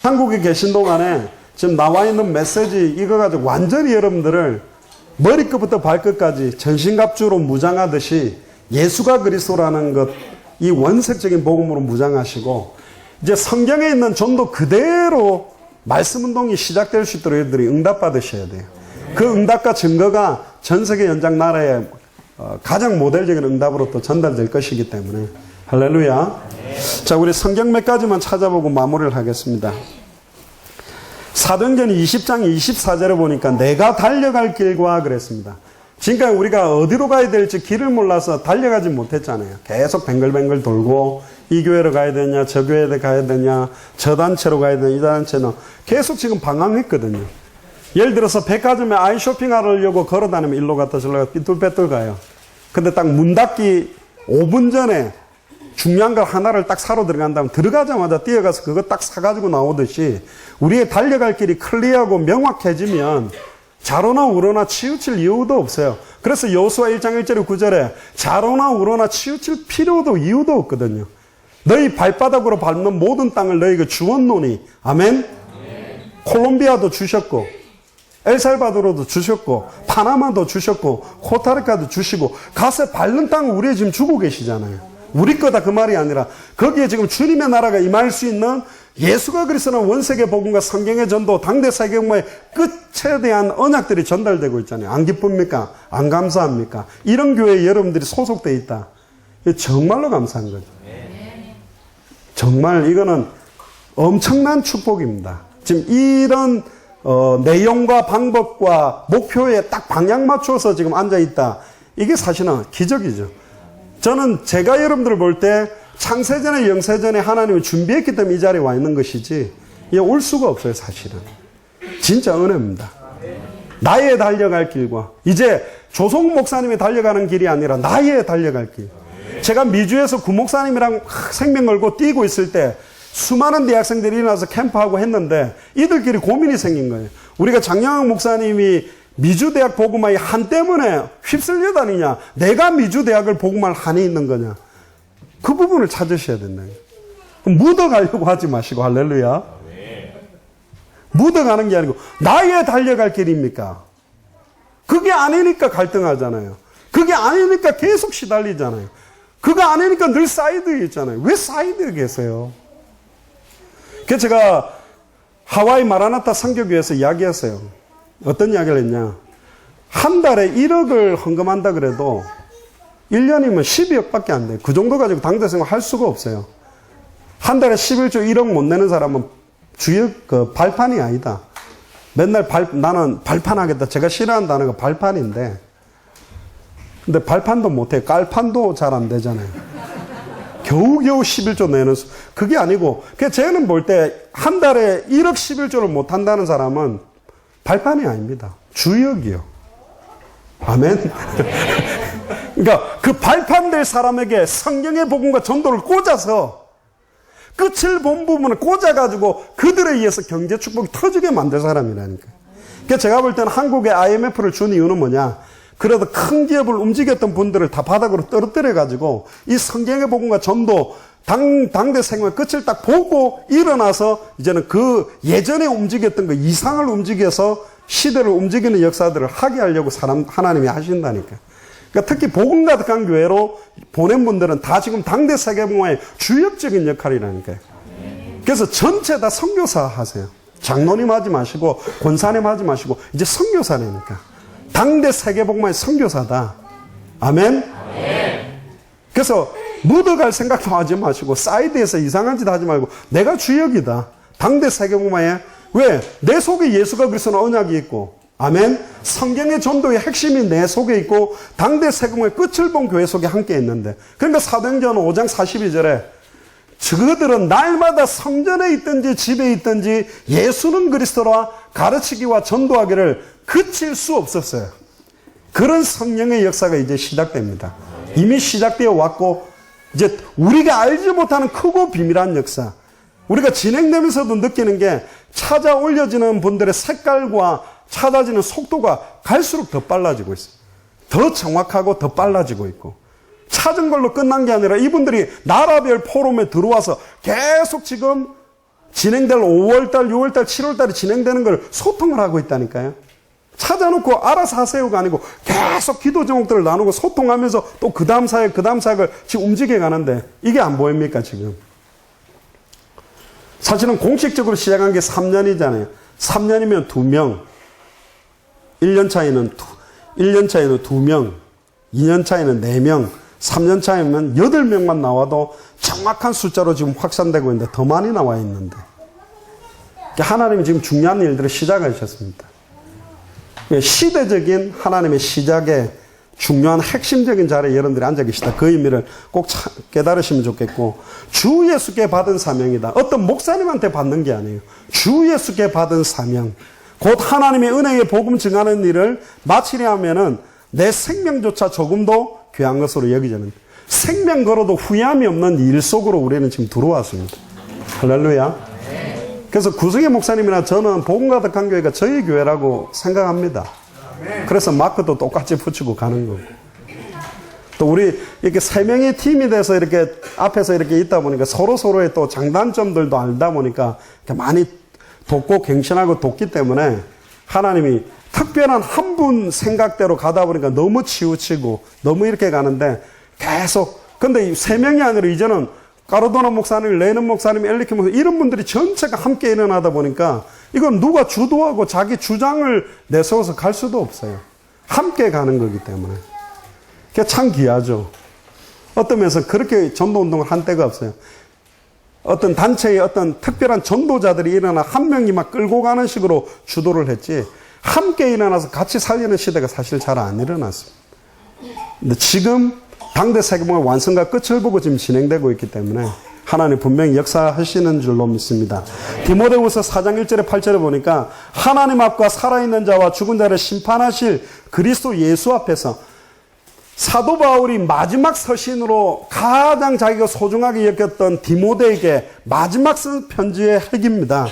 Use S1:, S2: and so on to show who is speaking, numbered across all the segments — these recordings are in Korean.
S1: 한국에 계신 동안에 지금 나와 있는 메시지 이거 가지고 완전히 여러분들을 머리끝부터 발끝까지 전신갑주로 무장하듯이 예수가 그리스도라는 것, 이 원색적인 복음으로 무장하시고 이제 성경에 있는 전도 그대로 말씀 운동이 시작될 수 있도록 여러분들이 응답받으셔야 돼요. 그 응답과 증거가 전 세계 연장 나라의 가장 모델적인 응답으로 또 전달될 것이기 때문에 할렐루야. 자, 우리 성경 몇 가지만 찾아보고 마무리를 하겠습니다. 사도행전 20장 24절에 보니까 내가 달려갈 길과 그랬습니다. 지금까지 우리가 어디로 가야 될지 길을 몰라서 달려가지 못했잖아요. 계속 뱅글뱅글 돌고 이 교회로 가야 되냐, 저 교회에 가야 되냐, 저 단체로 가야 되냐, 이 단체는 계속 지금 방황했거든요. 예를 들어서 백화점에 아이 쇼핑하려고 걸어다니면 일로 갔다 저로 갔다 삐뚤빼뚤 가요. 근데 딱 문 닫기 5분 전에 중요한 걸 하나를 딱 사러 들어간다면 들어가자마자 뛰어가서 그거 딱 사가지고 나오듯이 우리의 달려갈 길이 클리어하고 명확해지면 좌로나 우로나 치우칠 이유도 없어요. 그래서 여호수아 1장 1절 9절에 좌로나 우로나 치우칠 필요도 이유도 없거든요. 너희 발바닥으로 밟는 모든 땅을 너희에게 주었노니 아멘? 콜롬비아도 주셨고 엘살바도르도 주셨고 파나마도 주셨고 코스타리카도 주시고 가서 밟는 땅을 우리에 지금 주고 계시잖아요. 우리 거다 그 말이 아니라 거기에 지금 주님의 나라가 임할 수 있는 예수가 그리스도는 원세계 복음과 성경의 전도 당대 세계복음의 끝에 대한 언약들이 전달되고 있잖아요. 안 기쁩니까? 안 감사합니까? 이런 교회에 여러분들이 소속되어 있다. 정말로 감사한 거죠. 정말 이거는 엄청난 축복입니다. 지금 이런 내용과 방법과 목표에 딱 방향 맞춰서 지금 앉아있다. 이게 사실은 기적이죠. 저는 제가 여러분들을 볼 때 창세전에 영세전에 하나님이 준비했기 때문에 이 자리에 와 있는 것이지 올 수가 없어요. 사실은 진짜 은혜입니다. 나의 달려갈 길과 이제 조성 목사님이 달려가는 길이 아니라 나의 달려갈 길. 제가 미주에서 구 목사님이랑 생명 걸고 뛰고 있을 때 수많은 대학생들이 일어나서 캠프하고 했는데 이들끼리 고민이 생긴 거예요. 우리가 장영학 목사님이 미주대학 복음화의 한 때문에 휩쓸려 다니냐, 내가 미주대학을 복음할 한이 있는 거냐, 그 부분을 찾으셔야 된다. 묻어가려고 하지 마시고 할렐루야. 묻어가는 게 아니고 나의 달려갈 길입니까? 그게 아니니까 갈등하잖아요. 그게 아니니까 계속 시달리잖아요. 그거 아니니까 늘 사이드에 있잖아요. 왜 사이드에 계세요? 그래서 제가 하와이 마라나타 선교교회에서 이야기했어요. 어떤 이야기를 했냐. 한 달에 1억을 헌금한다 그래도 1년이면 12억밖에 안 돼요. 그 정도 가지고 당대생활 할 수가 없어요. 한 달에 11조 1억 못 내는 사람은 발판이 아니다. 맨날 나는 발판하겠다. 제가 싫어하는 단어가 발판인데. 근데 발판도 못해. 깔판도 잘 안 되잖아요. 겨우겨우 11조 내는 그게 아니고, 쟤는 볼 때 한 달에 1억 11조를 못 한다는 사람은 발판이 아닙니다. 주역이요. 아멘. 그러니까 그 발판 될 사람에게 성경의 복음과 전도를 꽂아서 끝을 본 부분을 꽂아가지고 그들에 의해서 경제 축복이 터지게 만들 사람이라니까. 그러니까 제가 볼 때는 한국에 IMF를 준 이유는 뭐냐. 그래도 큰 기업을 움직였던 분들을 다 바닥으로 떨어뜨려가지고 이 성경의 복음과 전도 당대 생활 끝을 딱 보고 일어나서 이제는 그 예전에 움직였던 그 이상을 움직여서 시대를 움직이는 역사들을 하게 하려고 하나님이 하신다니까. 그러니까 특히 복음 가득한 교회로 보낸 분들은 다 지금 당대 세계복음화의 주역적인 역할이라니까요. 그래서 전체 다 선교사 하세요. 장로님 하지 마시고 권사님 하지 마시고 이제 선교사라니까. 당대 세계복음화의 선교사다. 아멘? 그래서 묻어갈 생각도 하지 마시고 사이드에서 이상한 짓 하지 말고 내가 주역이다. 당대 세계복음화에 왜? 내 속에 예수가 그리스도는 언약이 있고 아멘? 성경의 전도의 핵심이 내 속에 있고 당대 세계복음화의 끝을 본 교회 속에 함께 있는데 그러니까 사도행전 5장 42절에 저들은 날마다 성전에 있든지 집에 있든지 예수는 그리스도라 가르치기와 전도하기를 그칠 수 없었어요. 그런 성령의 역사가 이제 시작됩니다. 이미 시작되어 왔고 이제 우리가 알지 못하는 크고 비밀한 역사. 우리가 진행되면서도 느끼는 게 찾아 올려지는 분들의 색깔과 찾아지는 속도가 갈수록 더 빨라지고 있어요. 더 정확하고 더 빨라지고 있고. 찾은 걸로 끝난 게 아니라 이분들이 나라별 포럼에 들어와서 계속 지금 진행될 5월달, 6월달, 7월달에 진행되는 걸 소통을 하고 있다니까요. 찾아놓고 알아서 하세요가 아니고 계속 기도 제목들을 나누고 소통하면서 또 그 다음 사역, 그 다음 사역을 지금 움직여 가는데 이게 안 보입니까, 지금? 사실은 공식적으로 시작한 게 3년이잖아요. 3년이면 2명, 1년 차이는 2명, 2년 차이는 4명, 3년 차이면 8명만 나와도 정확한 숫자로 지금 확산되고 있는데 더 많이 나와 있는데 하나님이 지금 중요한 일들을 시작하셨습니다. 시대적인 하나님의 시작에 중요한 핵심적인 자리에 여러분들이 앉아 계시다. 그 의미를 꼭 깨달으시면 좋겠고, 주 예수께 받은 사명이다. 어떤 목사님한테 받는 게 아니에요. 주 예수께 받은 사명. 곧 하나님의 은혜의 복음 증하는 일을 마치려 하면은 내 생명조차 조금도 귀한 것으로 여기자는, 생명 걸어도 후회함이 없는 일 속으로 우리는 지금 들어왔습니다. 할렐루야. 그래서 구성의 목사님이나 저는 복음 가득한 교회가 저희 교회라고 생각합니다. 그래서 마크도 똑같이 붙이고 가는 거고. 또 우리 이렇게 세 명의 팀이 돼서 이렇게 앞에서 이렇게 있다 보니까 서로의 또 장단점들도 알다 보니까 이렇게 많이 돕고 갱신하고 돕기 때문에 하나님이 특별한 한 분 생각대로 가다 보니까 너무 치우치고 너무 이렇게 가는데 계속, 근데 이 세 명이 아니라 이제는 까르도나 목사님, 레는 목사님, 엘리키 목사님 이런 분들이 전체가 함께 일어나다 보니까 이건 누가 주도하고 자기 주장을 내세워서 갈 수도 없어요. 함께 가는 거기 때문에. 그게 참 귀하죠. 어떤 면에서 그렇게 전도운동을 한 때가 없어요. 어떤 단체의 어떤 특별한 전도자들이 일어나 한 명이 막 끌고 가는 식으로 주도를 했지, 함께 일어나서 같이 살리는 시대가 사실 잘 안 일어났습니다. 근데 지금 당대 세계봉의 완성과 끝을 보고 지금 진행되고 있기 때문에 하나님 분명히 역사하시는 줄로 믿습니다. 디모데후서 4장 1절에 8절에 보니까 하나님 앞과 살아있는 자와 죽은 자를 심판하실 그리스도 예수 앞에서 사도 바울이 마지막 서신으로 가장 자기가 소중하게 여겼던 디모데에게 마지막 쓴 편지의 핵입니다.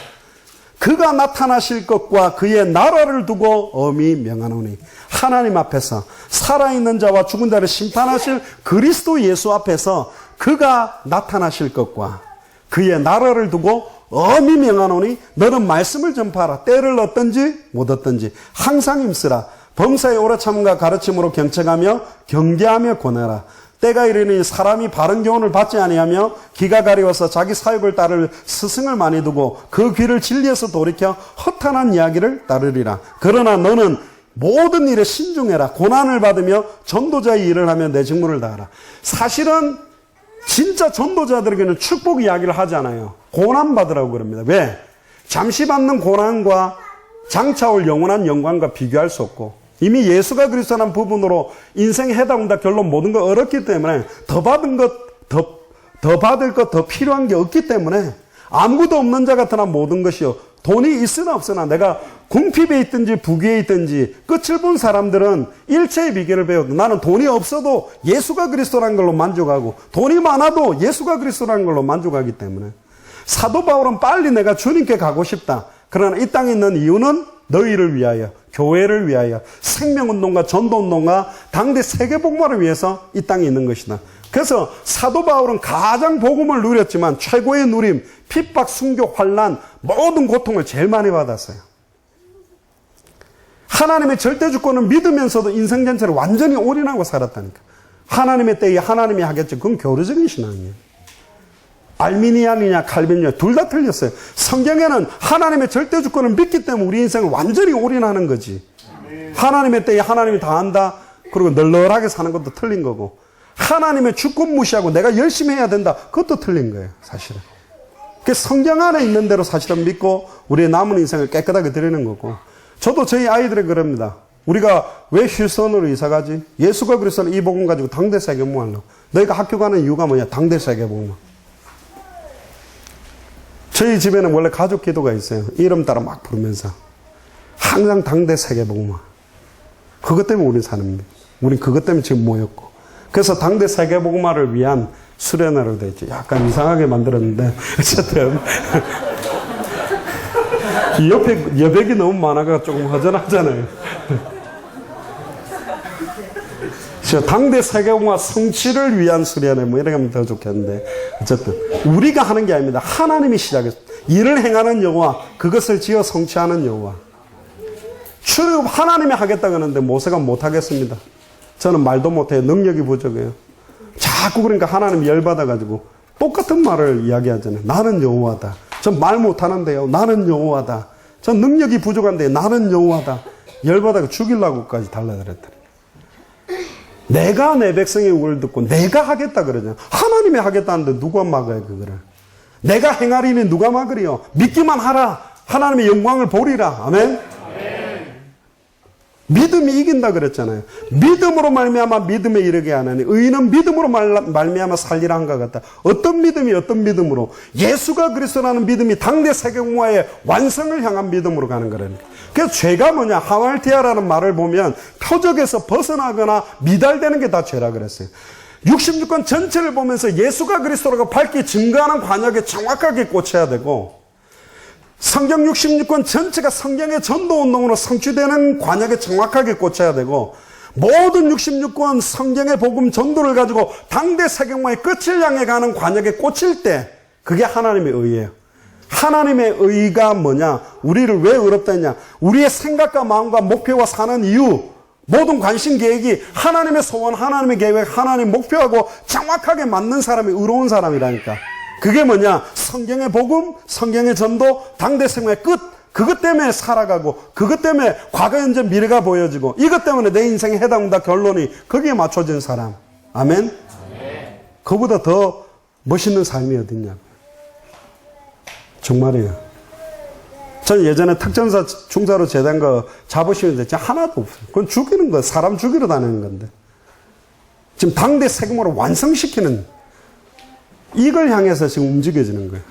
S1: 그가 나타나실 것과 그의 나라를 두고 엄히 명하노니, 하나님 앞에서 살아있는 자와 죽은 자를 심판하실 그리스도 예수 앞에서 그가 나타나실 것과 그의 나라를 두고 엄히 명하노니 너는 말씀을 전파하라. 때를 얻든지 못 얻든지 항상 힘쓰라. 범사의 오래 참음과 가르침으로 경책하며 경계하며 권하라. 때가 이르니 사람이 바른 교훈을 받지 아니하며 기가 가려워서 자기 사욕을 따를 스승을 많이 두고 그 귀를 진리에서 돌이켜 허탄한 이야기를 따르리라. 그러나 너는 모든 일에 신중해라. 고난을 받으며 전도자의 일을 하며 내 직무를 다하라. 사실은 진짜 전도자들에게는 축복 이야기를 하잖아요. 고난 받으라고 그럽니다. 왜? 잠시 받는 고난과 장차 올 영원한 영광과 비교할 수 없고, 이미 예수가 그리스도라는 부분으로 인생 해답다 결론 모든 거 얻었기 때문에 더 받은 것, 더 받을 것, 더 필요한 게 없기 때문에 아무것도 없는 자 같으나 모든 것이요. 돈이 있으나 없으나 내가 궁핍에 있든지 부귀에 있든지 끝을 본 사람들은 일체의 비결을 배우고, 나는 돈이 없어도 예수가 그리스도라는 걸로 만족하고 돈이 많아도 예수가 그리스도라는 걸로 만족하기 때문에 사도 바울은 빨리 내가 주님께 가고 싶다. 그러나 이 땅에 있는 이유는 너희를 위하여, 교회를 위하여, 생명운동과 전도운동과 당대 세계복음화를 위해서 이 땅에 있는 것이다. 그래서 사도 바울은 가장 복음을 누렸지만 최고의 누림, 핍박, 순교, 환난, 모든 고통을 제일 많이 받았어요. 하나님의 절대 주권을 믿으면서도 인생 전체를 완전히 올인하고 살았다니까. 하나님의 때에 하나님이 하겠죠. 그건 교류적인 신앙이에요. 알미니안이냐 칼빈이냐 둘 다 틀렸어요. 성경에는 하나님의 절대 주권을 믿기 때문에 우리 인생을 완전히 올인하는 거지. 하나님의 때에 하나님이 다 한다. 그리고 널널하게 사는 것도 틀린 거고, 하나님의 주권 무시하고 내가 열심히 해야 된다. 그것도 틀린 거예요, 사실은. 그 성경 안에 있는 대로 사실은 믿고 우리의 남은 인생을 깨끗하게 드리는 거고, 저도 저희 아이들에게 그럽니다. 우리가 왜 휴스턴으로 이사 가지? 예수가 그리스도는 이 복음 가지고 당대 세계복음 하려고. 너희가 학교 가는 이유가 뭐냐? 당대 세계복음. 저희 집에는 원래 가족 기도가 있어요. 이름 따라 막 부르면서 항상 당대 세계복음. 그것 때문에 우리 사는 겁니다. 우린 그것 때문에 지금 모였고, 그래서 당대 세계복음화를 위한 수련회로 되어 있죠. 약간 이상하게 만들었는데 어쨌든 옆에 여백이 너무 많아가 조금 허전하잖아요. 당대 세계복음화 성취를 위한 수련회 뭐 이렇게 하면 더 좋겠는데, 어쨌든 우리가 하는 게 아닙니다. 하나님이 시작했어요. 일을 행하는 여호와, 그것을 지어 성취하는 여호와. 출애굽 하나님이 하겠다 그러는데 모세가 못하겠습니다. 저는 말도 못해요. 능력이 부족해요. 자꾸 그러니까 하나님 열받아가지고 똑같은 말을 이야기하잖아요. 나는 여호와다. 전 말 못하는데요. 나는 여호와다. 전 능력이 부족한데 나는 여호와다. 열받아가 죽이려고까지 달라들었더니 내가 내 백성의 요구를 듣고 내가 하겠다 그러잖아요. 하나님이 하겠다는데 누가 막아요 그거를. 내가 행하리니 누가 막으리요. 믿기만 하라. 하나님의 영광을 보리라. 아멘. 믿음이 이긴다 그랬잖아요. 믿음으로 말미암아 믿음에 이르게 하나니 의인은 믿음으로 말미암아 살리라 한 것 같다. 어떤 믿음이 어떤 믿음으로? 예수가 그리스도라는 믿음이 당대 세계공화의 완성을 향한 믿음으로 가는 거라니까. 그래서 죄가 뭐냐? 하왈티아라는 말을 보면 표적에서 벗어나거나 미달되는 게 다 죄라 그랬어요. 66권 전체를 보면서 예수가 그리스도라고 밝히 증거하는 관역에 정확하게 꽂혀야 되고, 성경 66권 전체가 성경의 전도운동으로 성취되는 관역에 정확하게 꽂혀야 되고, 모든 66권 성경의 복음 전도를 가지고 당대 세계공화의 끝을 향해 가는 관역에 꽂힐 때 그게 하나님의 의예요. 하나님의 의가 뭐냐? 우리를 왜 의롭다 했냐? 우리의 생각과 마음과 목표와 사는 이유, 모든 관심 계획이 하나님의 소원, 하나님의 계획, 하나님의 목표하고 정확하게 맞는 사람이 의로운 사람이라니까. 그게 뭐냐? 성경의 복음, 성경의 전도, 당대 생활의 끝. 그것 때문에 살아가고, 그것 때문에 과거, 현재, 미래가 보여지고, 이것 때문에 내 인생의 해당다 결론이 거기에 맞춰진 사람. 아멘? 그보다 더 멋있는 삶이 어딨냐고. 정말이에요. 전 예전에 특전사 중사로 제대한 거 잡으시면 진짜 하나도 없어요. 그건 죽이는 거, 사람 죽이러 다니는 건데. 지금 당대 세금으로 완성시키는, 이걸 향해서 지금 움직여지는 거예요.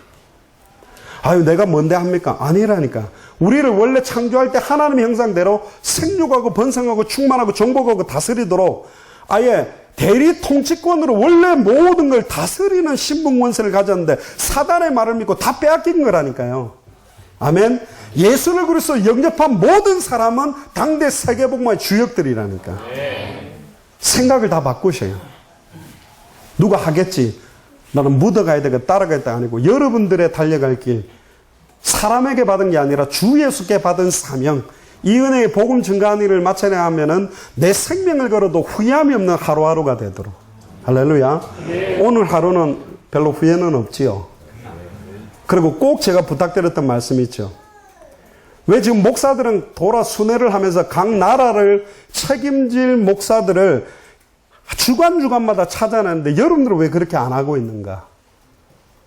S1: 아유, 내가 뭔데 합니까? 아니라니까. 우리를 원래 창조할 때 하나님의 형상대로 생육하고 번성하고 충만하고 정복하고 다스리도록 아예 대리 통치권으로 원래 모든 걸 다스리는 신분 권세를 가졌는데 사단의 말을 믿고 다 빼앗긴 거라니까요. 아멘. 예수를 그리스도 영접한 모든 사람은 당대 세계복음화의 주역들이라니까. 생각을 다 바꾸셔요. 누가 하겠지? 나는 묻어가야 되고 따라가야 아니고 여러분들의 달려갈 길, 사람에게 받은 게 아니라 주 예수께 받은 사명, 이 은혜의 복음 증가하는 일을 마쳐내면은 내 생명을 걸어도 후회함이 없는 하루하루가 되도록. 할렐루야. 오늘 하루는 별로 후회는 없지요. 그리고 꼭 제가 부탁드렸던 말씀이 있죠. 왜 지금 목사들은 돌아 순회를 하면서 각 나라를 책임질 목사들을 주간마다 찾아내는데 여러분들은 왜 그렇게 안 하고 있는가?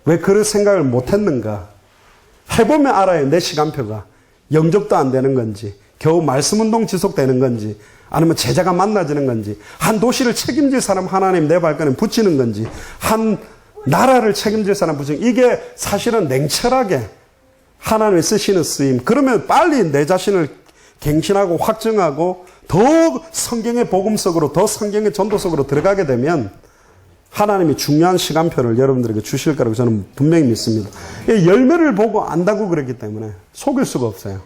S1: 왜 그런 생각을 못 했는가? 해보면 알아요. 내 시간표가. 영접도 안 되는 건지, 겨우 말씀운동 지속되는 건지, 아니면 제자가 만나지는 건지, 한 도시를 책임질 사람 하나님 내 발걸음에 붙이는 건지, 한 나라를 책임질 사람 붙이는, 이게 사실은 냉철하게 하나님이 쓰시는 쓰임. 그러면 빨리 내 자신을 갱신하고 확증하고 더 성경의 복음 속으로, 더 성경의 전도 속으로 들어가게 되면 하나님이 중요한 시간표를 여러분들에게 주실 거라고 저는 분명히 믿습니다. 열매를 보고 안다고 그랬기 때문에 속일 수가 없어요.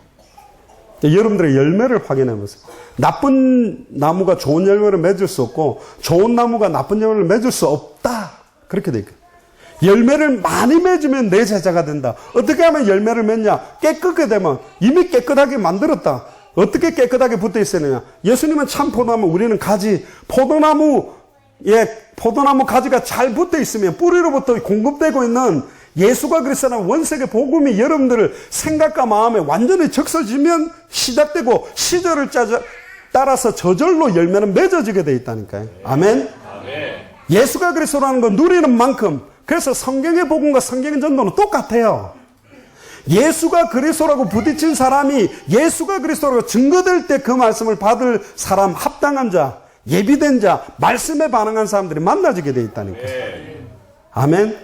S1: 여러분들의 열매를 확인해 보세요. 나쁜 나무가 좋은 열매를 맺을 수 없고 좋은 나무가 나쁜 열매를 맺을 수 없다. 그렇게 돼 있거든요. 열매를 많이 맺으면 내 제자가 된다. 어떻게 하면 열매를 맺냐? 깨끗하게 되면 이미 깨끗하게 만들었다. 어떻게 깨끗하게 붙어 있었느냐? 예수님은 참 포도나무, 우리는 가지. 포도나무 가지가 잘 붙어 있으면 뿌리로부터 공급되고 있는 예수가 그리스도라는 원색의 복음이 여러분들을 생각과 마음에 완전히 적셔지면 시작되고 시절을 따라서 저절로 열매는 맺어지게 돼 있다니까요. 아멘? 예수가 그리스도라는 건 누리는 만큼, 그래서 성경의 복음과 성경의 전도는 똑같아요. 예수가 그리스도라고 부딪힌 사람이 예수가 그리스도라고 증거될 때 그 말씀을 받을 사람, 합당한 자, 예비된 자, 말씀에 반응한 사람들이 만나지게 돼 있다니까. 아멘?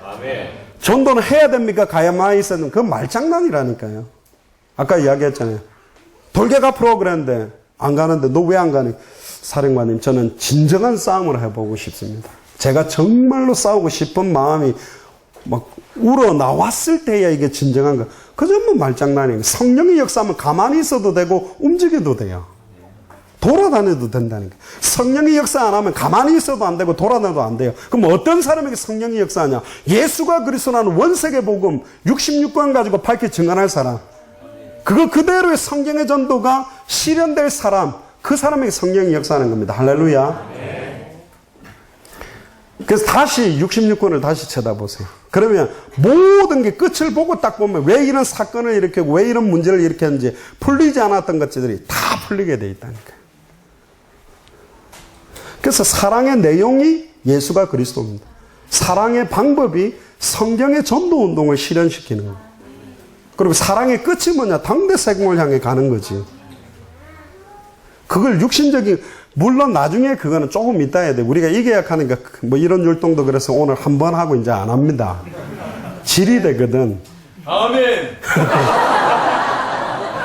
S1: 전도는 해야 됩니까? 가야만 있었는 그 말장난이라니까요. 아까 이야기했잖아요. 돌개가 프로그램인데 안 가는데 너 왜 안 가니? 사령관님, 저는 진정한 싸움을 해보고 싶습니다. 제가 정말로 싸우고 싶은 마음이 막 우러나왔을 때야 이게 진정한 거. 그저 뭐 말장난이에요. 성령의 역사하면 가만히 있어도 되고 움직여도 돼요. 돌아다녀도 된다니까. 성령이 역사 안 하면 가만히 있어도 안 되고 돌아다녀도 안 돼요. 그럼 어떤 사람에게 성령이 역사하냐? 예수가 그리스도라는 원색의 복음 66권 가지고 밝히 증언할 사람. 그거 그대로의 성경의 전도가 실현될 사람. 그 사람에게 성령이 역사하는 겁니다. 할렐루야. 그래서 다시 66권을 다시 쳐다보세요. 그러면 모든 게 끝을 보고 딱 보면 왜 이런 사건을 일으키고 왜 이런 문제를 일으켰는지 풀리지 않았던 것들이 다 풀리게 돼 있다니까요. 그래서 사랑의 내용이 예수가 그리스도입니다. 사랑의 방법이 성경의 전도 운동을 실현시키는 거예요. 그리고 사랑의 끝이 뭐냐? 당대 세공을 향해 가는 거지. 그걸 육신적인, 물론 나중에 그거는 조금 이따 해야 돼. 우리가 이 계약하니까 뭐 이런 율동도 그래서 오늘 한 번 하고 이제 안 합니다. 질이 되거든.
S2: 아멘.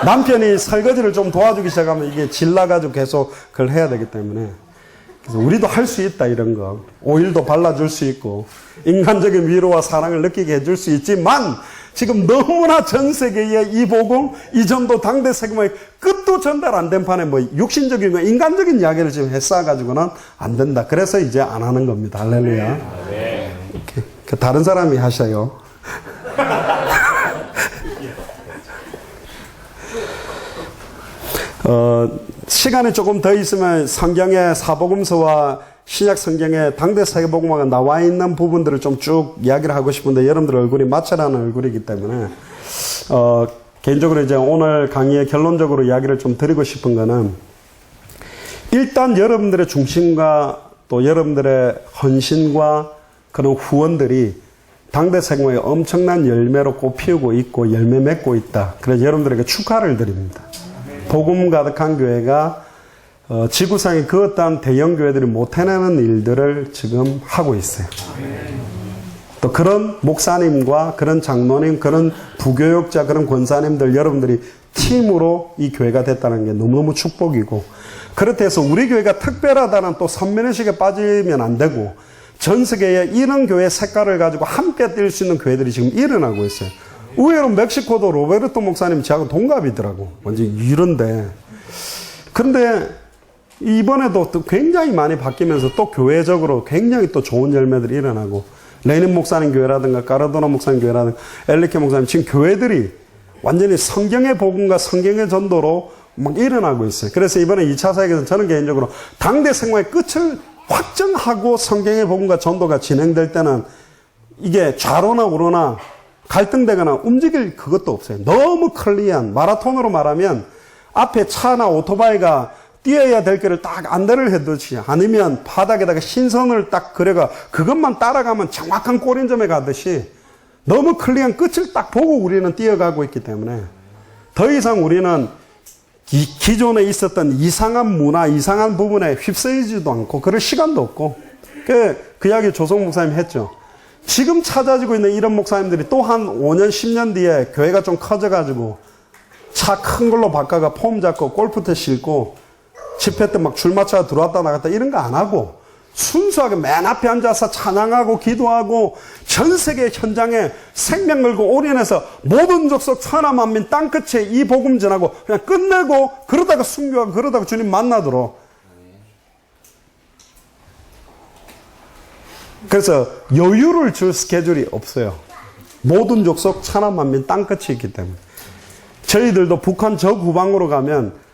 S1: 남편이 설거지를 좀 도와주기 시작하면 이게 질 나가지고 계속 그걸 해야 되기 때문에. 그래서 우리도 할 수 있다, 이런 거. 오일도 발라줄 수 있고, 인간적인 위로와 사랑을 느끼게 해줄 수 있지만, 지금 너무나 전 세계에 이 복음, 이 전도 당대 세계의 끝도 전달 안 된 판에 뭐 육신적인, 인간적인 이야기를 지금 했어가지고는 안 된다. 그래서 이제 안 하는 겁니다. 할렐루야. 이렇게. 다른 사람이 하셔요. 시간이 조금 더 있으면 성경의 사복음서와 신약 성경에 당대 세계복음화가 나와 있는 부분들을 좀 쭉 이야기를 하고 싶은데 여러분들 얼굴이 마찰하는 얼굴이기 때문에 개인적으로 이제 오늘 강의의 결론적으로 이야기를 좀 드리고 싶은 거는 일단 여러분들의 중심과 또 여러분들의 헌신과 그런 후원들이 당대 세계복음화의 엄청난 열매로 꽃피우고 있고 열매 맺고 있다. 그래서 여러분들에게 축하를 드립니다. 복음 가득한 교회가 지구상의 그 어떤 대형 교회들이 못 해내는 일들을 지금 하고 있어요. 또 그런 목사님과 그런 장로님, 그런 부교육자, 그런 권사님들 여러분들이 팀으로 이 교회가 됐다는 게 너무너무 축복이고, 그렇다 해서 우리 교회가 특별하다는 또 선민의식에 빠지면 안 되고 전 세계에 이런 교회 색깔을 가지고 함께 뛸 수 있는 교회들이 지금 일어나고 있어요. 의외로 멕시코도 로베르토 목사님 저하고 동갑이더라고. 완전 이런데. 그런데 이번에도 또 굉장히 많이 바뀌면서 또 교회적으로 굉장히 또 좋은 열매들이 일어나고, 레닌 목사님 교회라든가 까르도나 목사님 교회라든가 엘리케 목사님, 지금 교회들이 완전히 성경의 복음과 성경의 전도로 막 일어나고 있어요. 그래서 이번에 2차 사역에서 저는 개인적으로 당대 생활의 끝을 확정하고 성경의 복음과 전도가 진행될 때는 이게 좌로나 우로나 갈등되거나 움직일 그것도 없어요. 너무 클리어한, 마라톤으로 말하면 앞에 차나 오토바이가 뛰어야 될 길을 딱 안대를 해두지 않으면 바닥에다가 신선을 딱 그려가 그것만 따라가면 정확한 꼬린점에 가듯이 너무 클리어한 끝을 딱 보고 우리는 뛰어가고 있기 때문에 더 이상 우리는 기존에 있었던 이상한 문화, 이상한 부분에 휩쓸리지도 않고 그럴 시간도 없고, 그 이야기 조성 목사님 했죠. 지금 찾아지고 있는 이런 목사님들이 또 한 5년, 10년 뒤에 교회가 좀 커져가지고 차 큰 걸로 바꿔가 폼 잡고 골프대 싣고 집회 때 막 줄 맞춰 들어왔다 나갔다 이런 거 안 하고 순수하게 맨 앞에 앉아서 찬양하고 기도하고 전 세계 현장에 생명 걸고 올인해서 모든 족속 천하만민 땅끝에 이 복음 전하고 그냥 끝내고 그러다가 순교하고 그러다가 주님 만나도록. 그래서 여유를 줄 스케줄이 없어요. 모든 족속 천하만민 땅끝이 있기 때문에. 저희들도 북한 저 후방으로 가면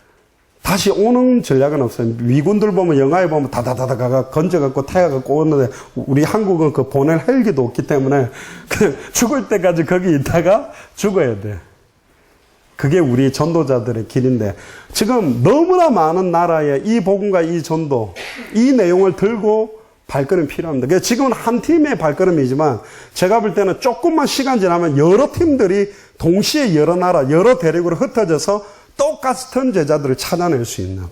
S1: 다시 오는 전략은 없어요. 미군들 보면 영화에 보면 다다다다가 건져갖고 태워갖고 오는데 우리 한국은 그 보낼 헬기도 없기 때문에 그냥 죽을 때까지 거기 있다가 죽어야 돼. 그게 우리 전도자들의 길인데 지금 너무나 많은 나라에 이 복음과 이 전도, 이 내용을 들고 발걸음이 필요합니다. 그래서 지금은 한 팀의 발걸음이지만 제가 볼 때는 조금만 시간 지나면 여러 팀들이 동시에 여러 나라, 여러 대륙으로 흩어져서 똑같은 제자들을 찾아낼 수 있는.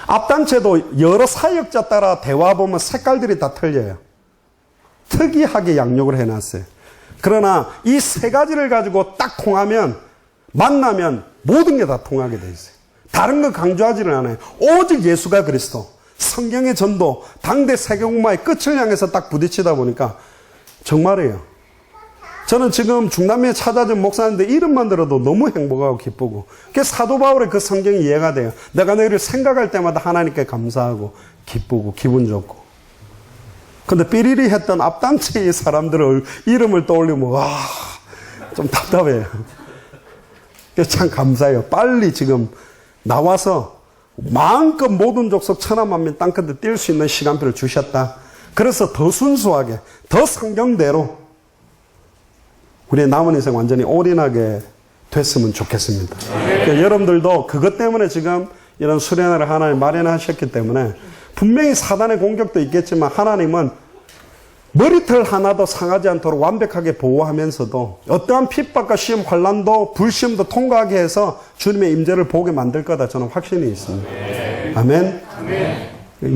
S1: 앞단체도 여러 사역자 따라 대화 보면 색깔들이 다 틀려요. 특이하게 양육을 해놨어요. 그러나 이 세 가지를 가지고 딱 통하면, 만나면 모든 게 다 통하게 돼 있어요. 다른 거 강조하지는 않아요. 오직 예수가 그리스도, 성경의 전도, 당대 세계공마의 끝을 향해서 딱 부딪히다 보니까 정말이에요. 저는 지금 중남미에 찾아준 목사님들 이름만 들어도 너무 행복하고 기쁘고, 그게 사도 바울의 그 성경이 이해가 돼요. 내가 너희를 생각할 때마다 하나님께 감사하고 기쁘고 기분 좋고. 근데 삐리리 했던 앞단체의 사람들의 이름을 떠올리면 와, 좀 답답해요. 참 감사해요. 빨리 지금 나와서 마음껏 모든 족속 천하만민 땅끝에 뛸 수 있는 시간표를 주셨다. 그래서 더 순수하게, 더 성경대로 우리의 남은 인생 완전히 올인하게 됐으면 좋겠습니다. 그러니까 여러분들도 그것 때문에 지금 이런 수련회를 하나님 마련하셨기 때문에 분명히 사단의 공격도 있겠지만 하나님은 머리털 하나도 상하지 않도록 완벽하게 보호하면서도 어떠한 핍박과 시험, 환난도 불시험도 통과하게 해서 주님의 임재를 보게 만들 거다. 저는 확신이 있습니다. 아멘.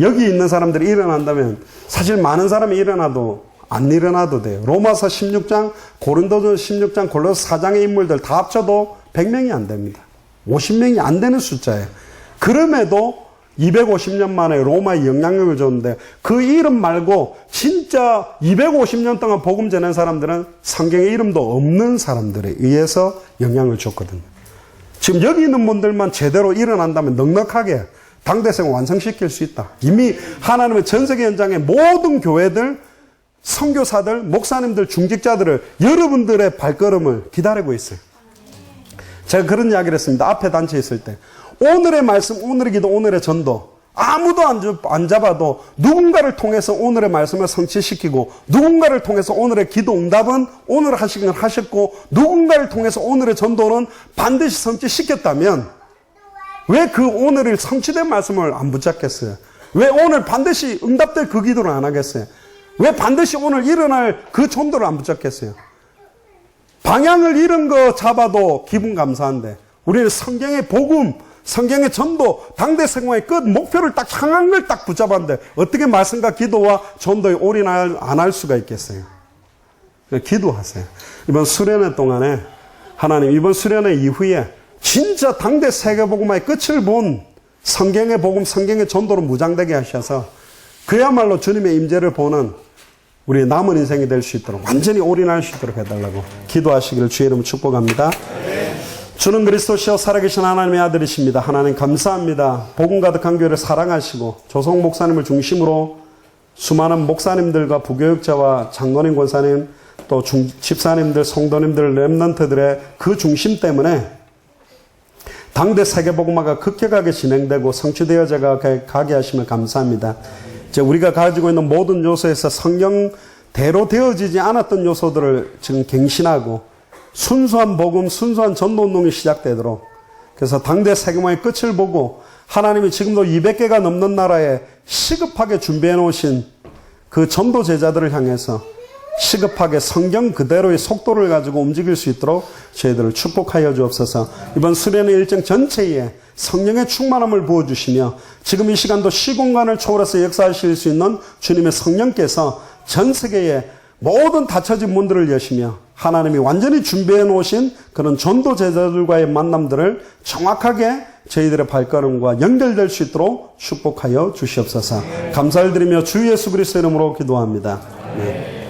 S1: 여기 있는 사람들이 일어난다면 사실 많은 사람이 일어나도 안 일어나도 돼요. 로마서 16장, 고린도전 16장, 골로새 4장의 인물들 다 합쳐도 100명이 안 됩니다. 50명이 안 되는 숫자예요. 그럼에도 250년 만에 로마에 영향력을 줬는데 그 이름 말고 진짜 250년 동안 복음 전한 사람들은 성경에 이름도 없는 사람들에 의해서 영향을 줬거든요. 지금 여기 있는 분들만 제대로 일어난다면 넉넉하게 당대생을 완성시킬 수 있다. 이미 하나님의 전세계 현장의 모든 교회들, 선교사들, 목사님들, 중직자들을 여러분들의 발걸음을 기다리고 있어요. 제가 그런 이야기를 했습니다. 앞에 단체에 있을 때. 오늘의 말씀, 오늘의 기도, 오늘의 전도 아무도 안 잡아도 누군가를 통해서 오늘의 말씀을 성취시키고 누군가를 통해서 오늘의 기도 응답은 오늘 하시긴 하셨고 누군가를 통해서 오늘의 전도는 반드시 성취시켰다면 왜 그 오늘의 성취된 말씀을 안 붙잡겠어요? 왜 오늘 반드시 응답될 그 기도를 안 하겠어요? 왜 반드시 오늘 일어날 그 전도를 안 붙잡겠어요? 방향을 잃은 거 잡아도 기분 감사한데 우리는 성경의 복음, 성경의 전도, 당대 생활의 끝 목표를 딱 향한 걸 딱 붙잡았는데 어떻게 말씀과 기도와 전도에 올인 안 할 수가 있겠어요? 기도하세요. 이번 수련회 동안에 하나님 이번 수련회 이후에 진짜 당대 세계복음화의 끝을 본 성경의 복음, 성경의 전도로 무장되게 하셔서 그야말로 주님의 임재를 보는 우리의 남은 인생이 될 수 있도록 완전히 올인할 수 있도록 해달라고 기도하시기를 주의 이름으로 축복합니다. 주는 그리스도시여 살아계신 하나님의 아들이십니다. 하나님 감사합니다. 복음 가득한 교회를 사랑하시고 조성 목사님을 중심으로 수많은 목사님들과 부교육자와 장로님, 권사님 또 집사님들, 성도님들, 렘넌트들의 그 중심 때문에 당대 세계복음화가 급격하게 진행되고 성취되어져 가게 하시면 감사합니다. 이제 우리가 가지고 있는 모든 요소에서 성경대로 되어지지 않았던 요소들을 지금 갱신하고 순수한 복음, 순수한 전도운동이 시작되도록 그래서 당대 세계복음화의 끝을 보고 하나님이 지금도 200개가 넘는 나라에 시급하게 준비해 놓으신 그 전도 제자들을 향해서 시급하게 성경 그대로의 속도를 가지고 움직일 수 있도록 저희들을 축복하여 주옵소서. 이번 수련회 일정 전체에 성령의 충만함을 부어주시며 지금 이 시간도 시공간을 초월해서 역사하실 수 있는 주님의 성령께서 전 세계에 모든 닫혀진 문들을 여시며 하나님이 완전히 준비해 놓으신 그런 전도 제자들과의 만남들을 정확하게 저희들의 발걸음과 연결될 수 있도록 축복하여 주시옵소서. 감사를 드리며 주 예수 그리스도의 이름으로 기도합니다. 네.